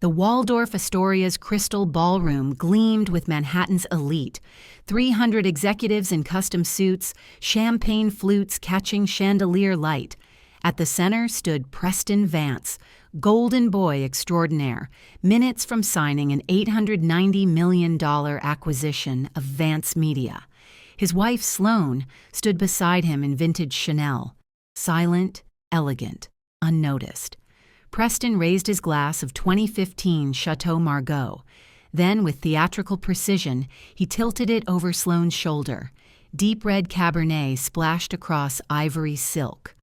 The Waldorf Astoria's Crystal Ballroom gleamed with Manhattan's elite. 300 executives in custom suits, champagne flutes catching chandelier light. At the center stood Preston Vance, golden boy extraordinaire, minutes from signing an $890 million acquisition of Vance Media. His wife, Sloane, stood beside him in vintage Chanel, silent, elegant, unnoticed. Preston raised his glass of 2015 Chateau Margaux. Then, with theatrical precision, he tilted it over Sloane's shoulder. Deep red Cabernet splashed across ivory silk.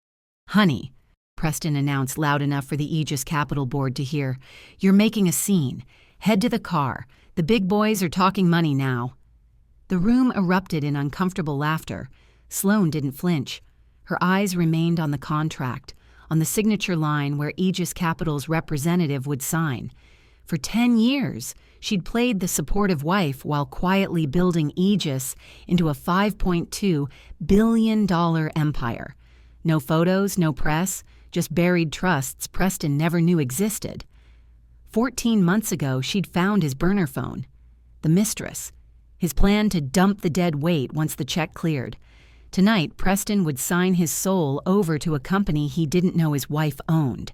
"Honey," Preston announced loud enough for the Aegis Capital Board to hear, "you're making a scene. Head to the car. The big boys are talking money now." The room erupted in uncomfortable laughter. Sloane didn't flinch. Her eyes remained on the contract, on the signature line where Aegis Capital's representative would sign. For 10 years, she'd played the supportive wife while quietly building Aegis into a $5.2 billion empire. No photos, no press, just buried trusts Preston never knew existed. 14 months ago, she'd found his burner phone. The mistress. His plan to dump the dead weight once the check cleared. Tonight, Preston would sign his soul over to a company he didn't know his wife owned.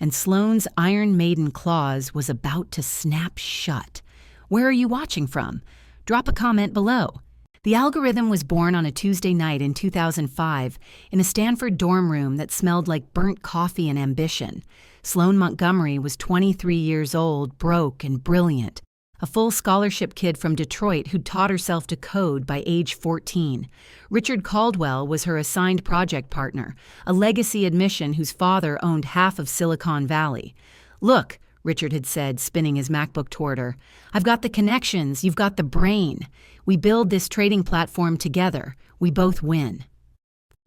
And Sloane's Iron Maiden clause was about to snap shut. Where are you watching from? Drop a comment below. The algorithm was born on a Tuesday night in 2005 in a Stanford dorm room that smelled like burnt coffee and ambition. Sloane Montgomery was 23 years old, broke and brilliant. A full scholarship kid from Detroit who'd taught herself to code by age 14. Richard Caldwell was her assigned project partner, a legacy admission whose father owned half of Silicon Valley. "Look," Richard had said, spinning his MacBook toward her, "I've got the connections, you've got the brain. We build this trading platform together. We both win."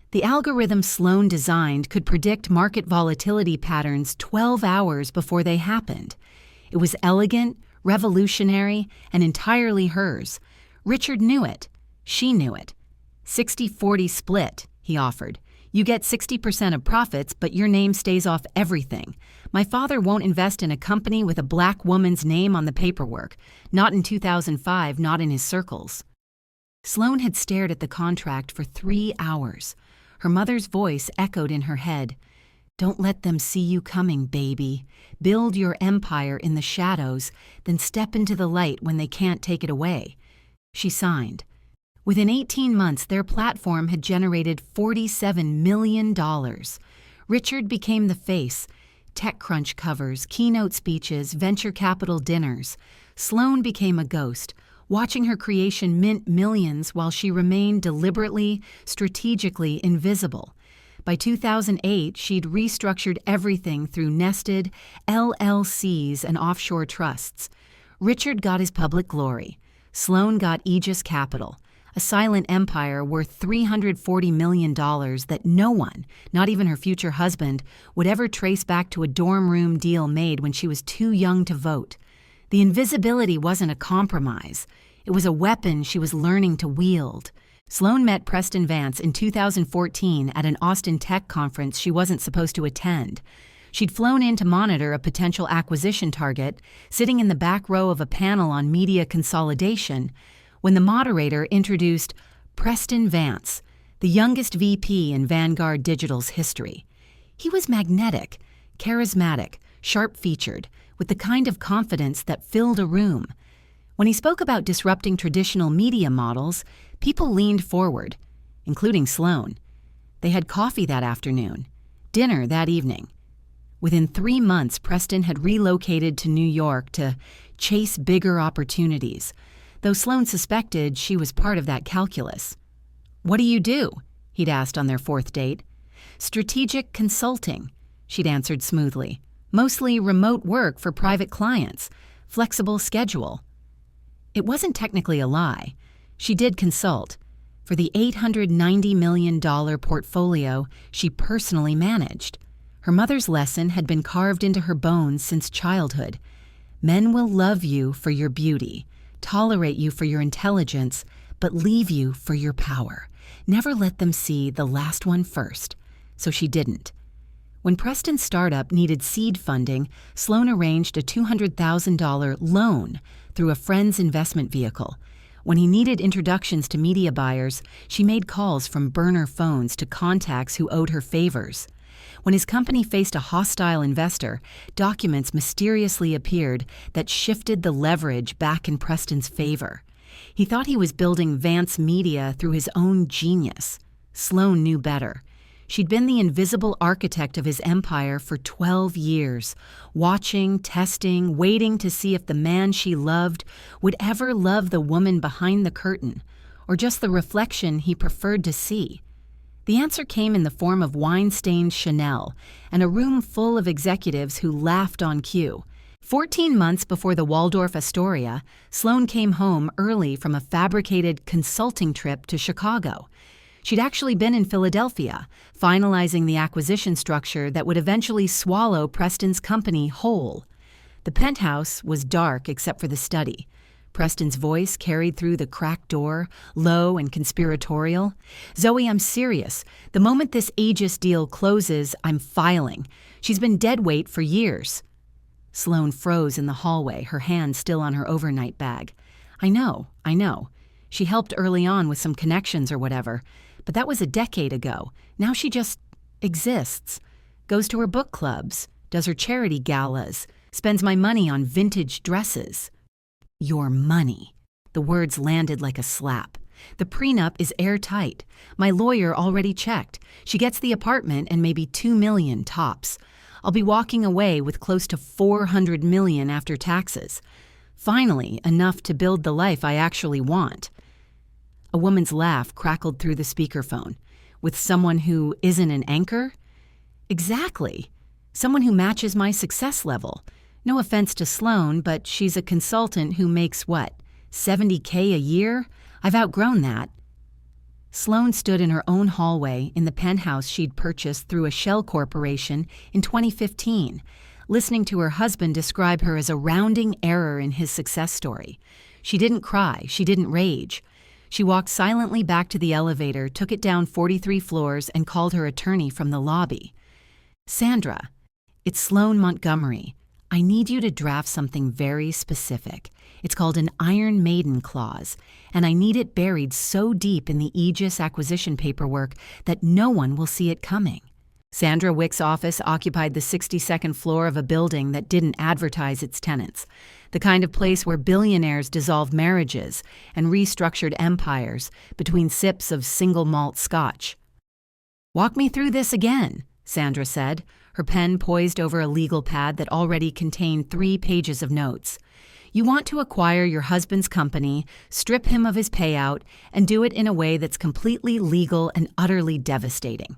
The algorithm Sloane designed could predict market volatility patterns 12 hours before they happened. It was elegant, revolutionary, and entirely hers. Richard knew it. She knew it. 60-40 split, he offered. "You get 60% of profits, but your name stays off everything. My father won't invest in a company with a black woman's name on the paperwork. Not in 2005, not in his circles." Sloane had stared at the contract for 3 hours. Her mother's voice echoed in her head. "Don't let them see you coming, baby. Build your empire in the shadows, then step into the light when they can't take it away." She signed. Within 18 months, their platform had generated $47 million. Richard became the face. TechCrunch covers, keynote speeches, venture capital dinners. Sloane became a ghost, watching her creation mint millions while she remained deliberately, strategically invisible. By 2008, she'd restructured everything through nested LLCs and offshore trusts. Richard got his public glory. Sloane got Aegis Capital, a silent empire worth $340 million that no one, not even her future husband, would ever trace back to a dorm room deal made when she was too young to vote. The invisibility wasn't a compromise. It was a weapon she was learning to wield. Sloane met Preston Vance in 2014 at an Austin tech conference she wasn't supposed to attend. She'd flown in to monitor a potential acquisition target, sitting in the back row of a panel on media consolidation, when the moderator introduced Preston Vance, the youngest VP in Vanguard Digital's history. He was magnetic, charismatic, sharp-featured, with the kind of confidence that filled a room. When he spoke about disrupting traditional media models, people leaned forward, including Sloane. They had coffee that afternoon, dinner that evening. Within 3 months, Preston had relocated to New York to chase bigger opportunities, though Sloane suspected she was part of that calculus. "What do you do?" he'd asked on their 4th date. "Strategic consulting," she'd answered smoothly. "Mostly remote work for private clients, flexible schedule." It wasn't technically a lie. She did consult for the $890 million portfolio she personally managed. Her mother's lesson had been carved into her bones since childhood. Men will love you for your beauty, tolerate you for your intelligence, but leave you for your power. Never let them see the last one first. So she didn't. When Preston's startup needed seed funding, Sloan arranged a $200,000 loan through a friend's investment vehicle. When he needed introductions to media buyers, she made calls from burner phones to contacts who owed her favors. When his company faced a hostile investor, documents mysteriously appeared that shifted the leverage back in Preston's favor. He thought he was building Vance Media through his own genius. Sloan knew better. She'd been the invisible architect of his empire for 12 years, watching, testing, waiting to see if the man she loved would ever love the woman behind the curtain, or just the reflection he preferred to see. The answer came in the form of wine-stained Chanel and a room full of executives who laughed on cue. 14 months before the Waldorf Astoria, Sloan came home early from a fabricated consulting trip to Chicago. She'd actually been in Philadelphia, finalizing the acquisition structure that would eventually swallow Preston's company whole. The penthouse was dark except for the study. Preston's voice carried through the cracked door, low and conspiratorial. "Zoe, I'm serious. The moment this Aegis deal closes, I'm filing. She's been dead weight for years." Sloan froze in the hallway, her hand still on her overnight bag. I know. She helped early on with some connections or whatever. But that was a decade ago. Now she just exists. Goes to her book clubs, does her charity galas, spends my money on vintage dresses. Your money. The words landed like a slap. The prenup is airtight. My lawyer already checked. She gets the apartment and maybe $2 million tops. I'll be walking away with close to $400 million after taxes. Finally, enough to build the life I actually want. A woman's laugh crackled through the speakerphone. With someone who isn't an anchor? Exactly. Someone who matches my success level. No offense to Sloan, but she's a consultant who makes what, $70K a year? I've outgrown that. Sloan stood in her own hallway in the penthouse she'd purchased through a shell corporation in 2015, listening to her husband describe her as a rounding error in his success story. She didn't cry. She didn't rage. She walked silently back to the elevator, took it down 43 floors, and called her attorney from the lobby. "Sandra, it's Sloan Montgomery. I need you to draft something very specific. It's called an Iron Maiden clause, and I need it buried so deep in the Aegis acquisition paperwork that no one will see it coming." Sandra Wick's office occupied the 62nd floor of a building that didn't advertise its tenants, the kind of place where billionaires dissolve marriages and restructured empires between sips of single malt scotch. "Walk me through this again," Sandra said, her pen poised over a legal pad that already contained 3 pages of notes. "You want to acquire your husband's company, strip him of his payout, and do it in a way that's completely legal and utterly devastating."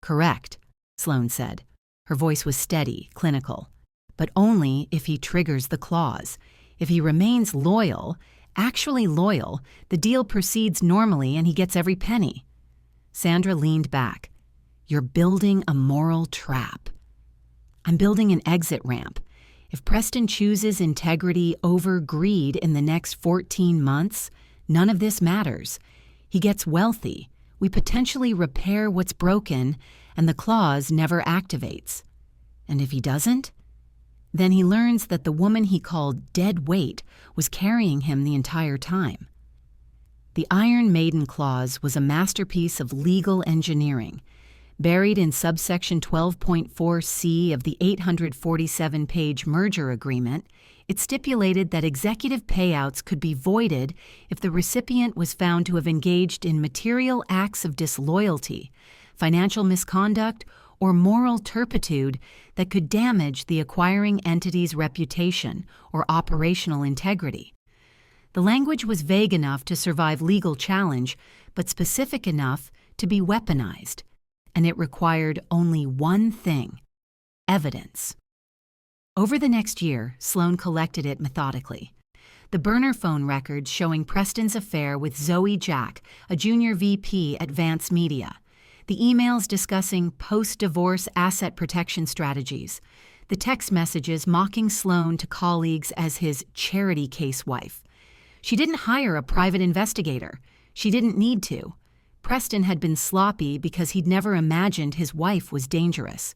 "Correct," Sloan said. Her voice was steady, clinical. "But only if he triggers the clause. If he remains loyal, actually loyal, the deal proceeds normally and he gets every penny." Sandra leaned back. "You're building a moral trap." "I'm building an exit ramp. If Preston chooses integrity over greed in the next 14 months, none of this matters. He gets wealthy. We potentially repair what's broken, and the clause never activates. And if he doesn't? Then he learns that the woman he called dead weight was carrying him the entire time. The Iron Maiden clause was a masterpiece of legal engineering. Buried in subsection 12.4c of the 847-page merger agreement, it stipulated that executive payouts could be voided if the recipient was found to have engaged in material acts of disloyalty, financial misconduct, or moral turpitude that could damage the acquiring entity's reputation or operational integrity. The language was vague enough to survive legal challenge, but specific enough to be weaponized, and it required only one thing: evidence. Over the next year, Sloan collected it methodically. The burner phone records showing Preston's affair with Zoe Jack, a junior VP at Vance Media. The emails discussing post-divorce asset protection strategies. The text messages mocking Sloan to colleagues as his charity case wife. She didn't hire a private investigator. She didn't need to. Preston had been sloppy because he'd never imagined his wife was dangerous.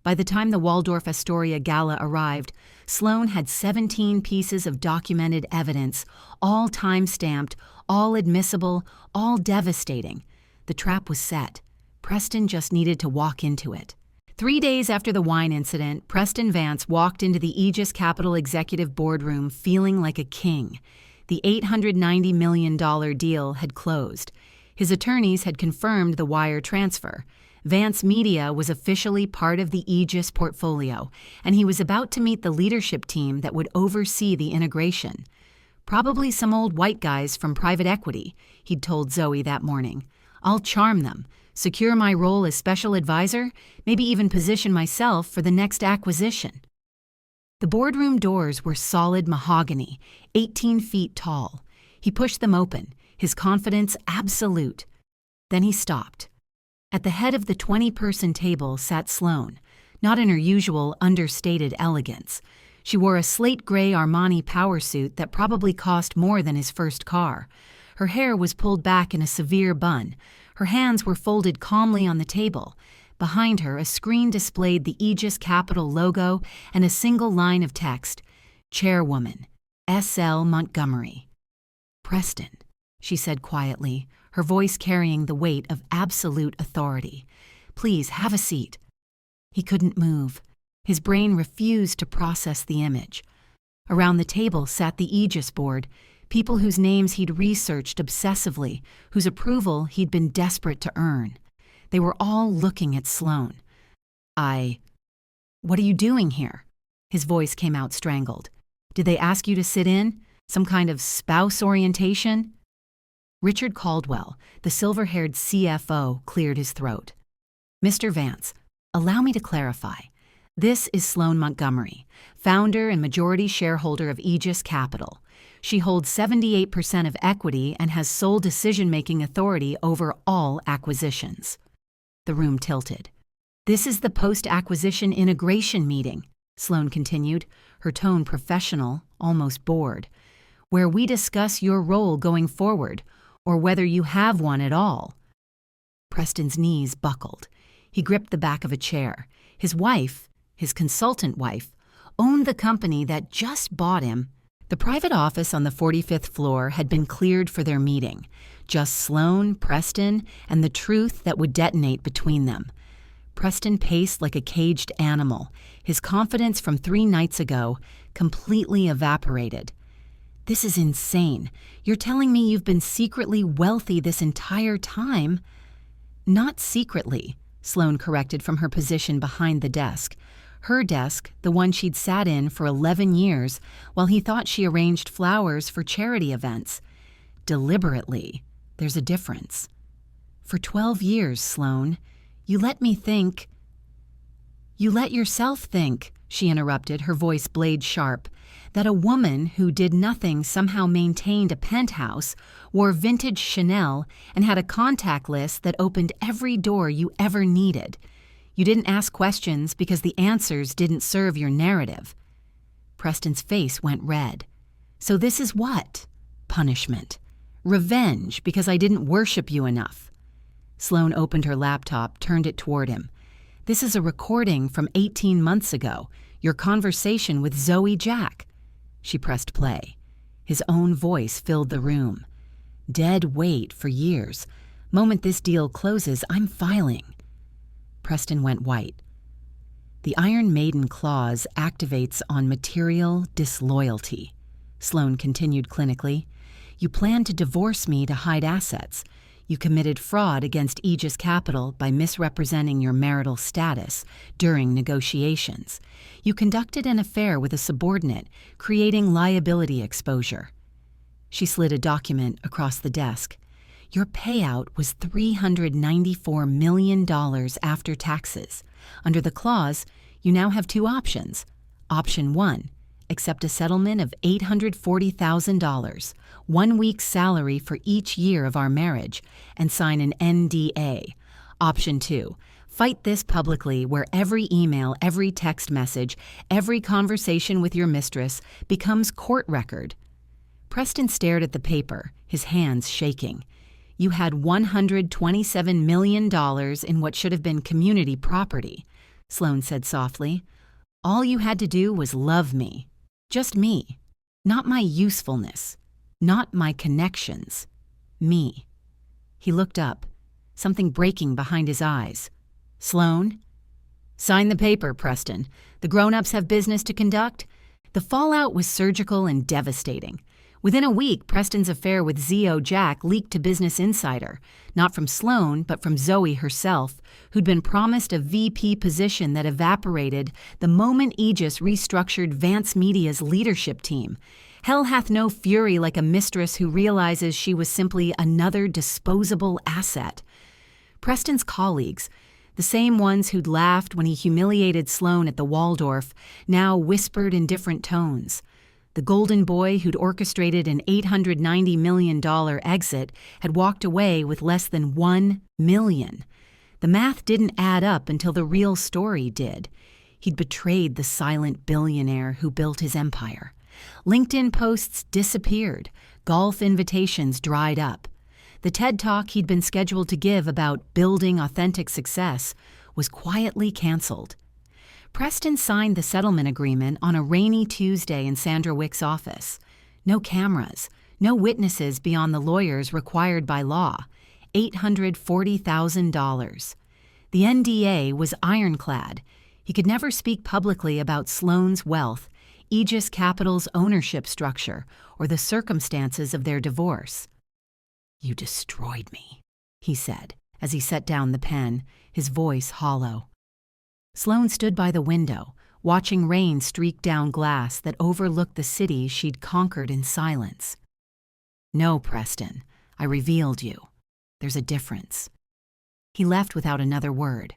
By the time the Waldorf Astoria Gala arrived, Sloan had 17 pieces of documented evidence, all time-stamped, all admissible, all devastating. The trap was set. Preston just needed to walk into it. 3 days after the wine incident, Preston Vance walked into the Aegis Capital executive boardroom feeling like a king. The $890 million deal had closed. His attorneys had confirmed the wire transfer. Vance Media was officially part of the Aegis portfolio, and he was about to meet the leadership team that would oversee the integration. Probably some old white guys from private equity, he'd told Zoe that morning. I'll charm them, secure my role as special advisor, maybe even position myself for the next acquisition. The boardroom doors were solid mahogany, 18 feet tall. He pushed them open, his confidence absolute. Then he stopped. At the head of the 20-person table sat Sloan, not in her usual understated elegance. She wore a slate-gray Armani power suit that probably cost more than his first car. Her hair was pulled back in a severe bun. Her hands were folded calmly on the table. Behind her, a screen displayed the Aegis Capital logo and a single line of text, Chairwoman, S.L. Montgomery. Preston, she said quietly, her voice carrying the weight of absolute authority. Please, have a seat. He couldn't move. His brain refused to process the image. Around the table sat the Aegis board, people whose names he'd researched obsessively, whose approval he'd been desperate to earn. They were all looking at Sloan. What are you doing here? His voice came out strangled. Did they ask you to sit in? Some kind of spouse orientation? Richard Caldwell, the silver-haired CFO, cleared his throat. Mr. Vance, allow me to clarify. This is Sloan Montgomery, founder and majority shareholder of Aegis Capital. She holds 78% of equity and has sole decision-making authority over all acquisitions. The room tilted. This is the post-acquisition integration meeting, Sloan continued, her tone professional, almost bored, where we discuss your role going forward, or whether you have one at all. Preston's knees buckled. He gripped the back of a chair. His wife, his consultant wife, owned the company that just bought him. The private office on the 45th floor had been cleared for their meeting. Just Sloan, Preston, and the truth that would detonate between them. Preston paced like a caged animal. His confidence from 3 nights ago completely evaporated. This is insane. You're telling me you've been secretly wealthy this entire time? Not secretly, Sloan corrected from her position behind the desk. Her desk, the one she'd sat in for 11 years, while he thought she arranged flowers for charity events. Deliberately. There's a difference. For 12 years, Sloan, you let me think. You let yourself think, she interrupted, her voice blade sharp, that a woman who did nothing somehow maintained a penthouse, wore vintage Chanel, and had a contact list that opened every door you ever needed. You didn't ask questions because the answers didn't serve your narrative. Preston's face went red. So this is what? Punishment. Revenge because I didn't worship you enough. Sloan opened her laptop, turned it toward him. This is a recording from 18 months ago, your conversation with Zoe Jack. She pressed play. His own voice filled the room. Dead weight for years. Moment this deal closes, I'm filing. Preston went white. The Iron Maiden clause activates on material disloyalty. Sloan continued clinically. You planned to divorce me to hide assets. You committed fraud against Aegis Capital by misrepresenting your marital status during negotiations. You conducted an affair with a subordinate, creating liability exposure. She slid a document across the desk. Your payout was $394 million after taxes. Under the clause, you now have 2 options. Option 1, accept a settlement of $840,000, 1 week's salary for each year of our marriage, and sign an NDA. Option 2, fight this publicly where every email, every text message, every conversation with your mistress becomes court record. Preston stared at the paper, his hands shaking. You had $127 million in what should have been community property. Sloane said softly. "All you had to do was love me. Just me. Not my usefulness. Not my connections. Me." He looked up, something breaking behind his eyes. "Sloane?" "Sign the paper, Preston. The grown-ups have business to conduct." The fallout was surgical and devastating. Within a week, Preston's affair with Z.O. Jack leaked to Business Insider, not from Sloane, but from Zoe herself, who'd been promised a VP position that evaporated the moment Aegis restructured Vance Media's leadership team. Hell hath no fury like a mistress who realizes she was simply another disposable asset. Preston's colleagues, the same ones who'd laughed when he humiliated Sloane at the Waldorf, now whispered in different tones. The golden boy who'd orchestrated an $890 million exit had walked away with less than $1 million. The math didn't add up until the real story did. He'd betrayed the silent billionaire who built his empire. LinkedIn posts disappeared. Golf invitations dried up. The TED Talk he'd been scheduled to give about building authentic success was quietly canceled. Preston signed the settlement agreement on a rainy Tuesday in Sandra Wick's office. No cameras, no witnesses beyond the lawyers required by law. $840,000. The NDA was ironclad. He could never speak publicly about Sloane's wealth, Aegis Capital's ownership structure, or the circumstances of their divorce. "You destroyed me," he said, as he set down the pen, his voice hollow. Sloane stood by the window, watching rain streak down glass that overlooked the city she'd conquered in silence. "No, Preston, I revealed you. There's a difference." He left without another word.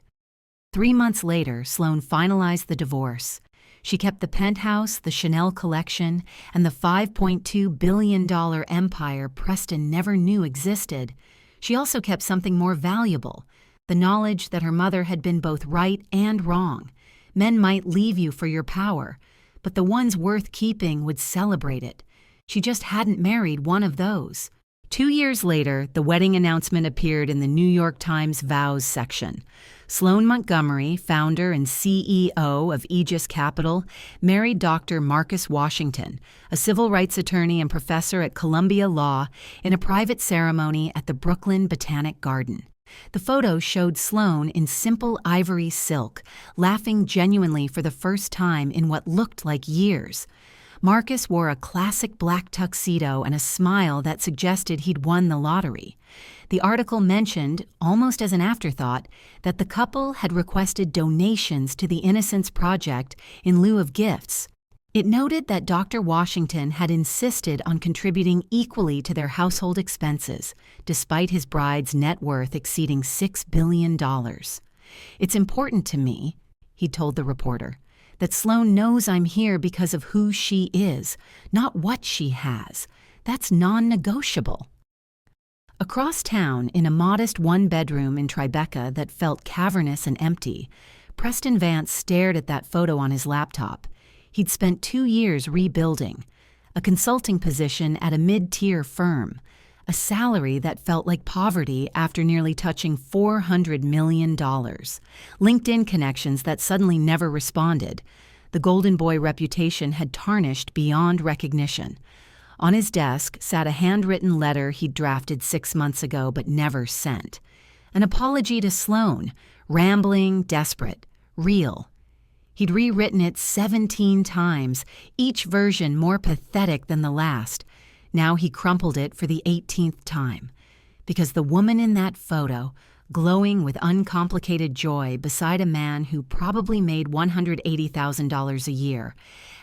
3 months later, Sloane finalized the divorce. She kept the penthouse, the Chanel collection, and the $5.2 billion empire Preston never knew existed. She also kept something more valuable, the knowledge that her mother had been both right and wrong. Men might leave you for your power, but the ones worth keeping would celebrate it. She just hadn't married one of those. 2 years later, the wedding announcement appeared in the New York Times Vows section. Sloane Montgomery, founder and CEO of Aegis Capital, married Dr. Marcus Washington, a civil rights attorney and professor at Columbia Law, in a private ceremony at the Brooklyn Botanic Garden. The photo showed Sloane in simple ivory silk, laughing genuinely for the first time in what looked like years. Marcus wore a classic black tuxedo and a smile that suggested he'd won the lottery. The article mentioned, almost as an afterthought, that the couple had requested donations to the Innocence Project in lieu of gifts. It noted that Dr. Washington had insisted on contributing equally to their household expenses, despite his bride's net worth exceeding $6 billion. "It's important to me," he told the reporter, "that Sloane knows I'm here because of who she is, not what she has. That's non-negotiable." Across town, in a modest one-bedroom in Tribeca that felt cavernous and empty, Preston Vance stared at that photo on his laptop. He'd spent 2 years rebuilding, a consulting position at a mid-tier firm, a salary that felt like poverty after nearly touching $400 million, LinkedIn connections that suddenly never responded. The golden boy reputation had tarnished beyond recognition. On his desk sat a handwritten letter he'd drafted 6 months ago but never sent. An apology to Sloane, rambling, desperate, real. He'd rewritten it 17 times, each version more pathetic than the last. Now he crumpled it for the 18th time. Because the woman in that photo, glowing with uncomplicated joy beside a man who probably made $180,000 a year,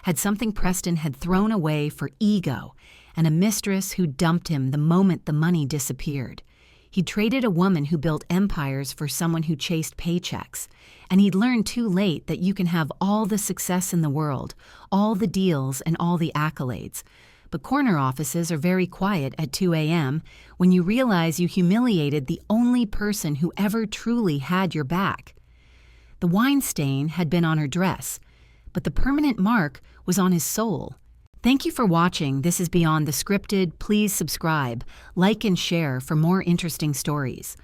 had something Preston had thrown away for ego, and a mistress who dumped him the moment the money disappeared. He'd traded a woman who built empires for someone who chased paychecks, and he'd learned too late that you can have all the success in the world, all the deals and all the accolades, but corner offices are very quiet at 2 a.m. when you realize you humiliated the only person who ever truly had your back. The wine stain had been on her dress, but the permanent mark was on his soul. Thank you for watching. This is Beyond the Scripted. Please subscribe, like, and share for more interesting stories.